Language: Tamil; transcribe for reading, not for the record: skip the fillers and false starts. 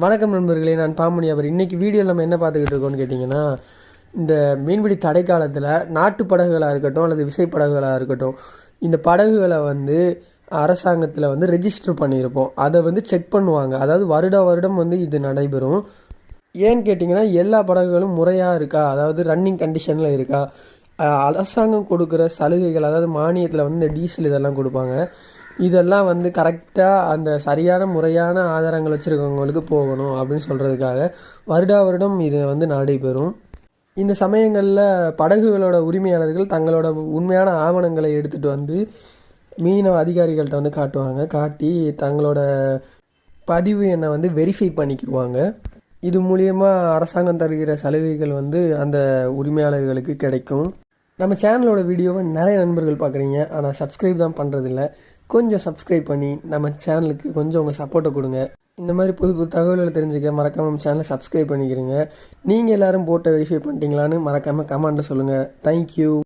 வணக்கம் நண்பர்களே, நான் பாமணி. அவர் இன்றைக்கி வீடியோவில் நம்ம என்ன பார்த்துக்கிட்டு இருக்கோம்னு கேட்டிங்கன்னா, இந்த மீன்பிடி தடை காலத்தில் நாட்டு படகுகளாக இருக்கட்டும் அல்லது விசைப்படகுகளாக இருக்கட்டும், இந்த படகுகளை அரசாங்கத்தில் ரெஜிஸ்டர் பண்ணியிருப்போம். அதை செக் பண்ணுவாங்க. அதாவது வருடம் இது நடைபெறும். ஏன்னு கேட்டிங்கன்னா, எல்லா படகுகளும் முறையாக இருக்கா, அதாவது ரன்னிங் கண்டிஷனில் இருக்கா, அரசாங்கம் கொடுக்குற சலுகைகள், அதாவது மானியத்தில் இந்த டீசல் இதெல்லாம் கொடுப்பாங்க. இதெல்லாம் கரெக்டாக அந்த சரியான முறையான ஆதாரங்கள் வச்சுருக்கவங்களுக்கு போகணும் அப்படின்னு சொல்கிறதுக்காக வருடம் இது நடைபெறும். இந்த சமயங்களில் படகுகளோட உரிமையாளர்கள் தங்களோட உண்மையான ஆவணங்களை எடுத்துகிட்டு மீனவ அதிகாரிகள்கிட்ட காட்டுவாங்க. காட்டி தங்களோட பதிவு எண்ணை வெரிஃபை பண்ணிக்கிடுவாங்க. இது மூலியமாக அரசாங்கம் தருகிற சலுகைகள் அந்த உரிமையாளர்களுக்கு கிடைக்கும். நம்ம சேனலோட வீடியோவை நிறைய நண்பர்கள் பார்க்குறீங்க, ஆனால் சப்ஸ்கிரைப் தான் பண்ணுறதில்ல. கொஞ்சம் சப்ஸ்கிரைப் பண்ணி நம்ம சேனலுக்கு கொஞ்சம் உங்கள் சப்போர்ட்டை கொடுங்க. இந்த மாதிரி புது தகவல்களை தெரிஞ்சுக்க மறக்காமல் நம்ம சேனலை சப்ஸ்கிரைப் பண்ணிக்கிறீங்க. நீங்கள் எல்லோரும் போட்டை வெரிஃபை பண்ணிட்டீங்களான்னு மறக்காமல் கமெண்ட்டை சொல்லுங்கள். தேங்க்யூ.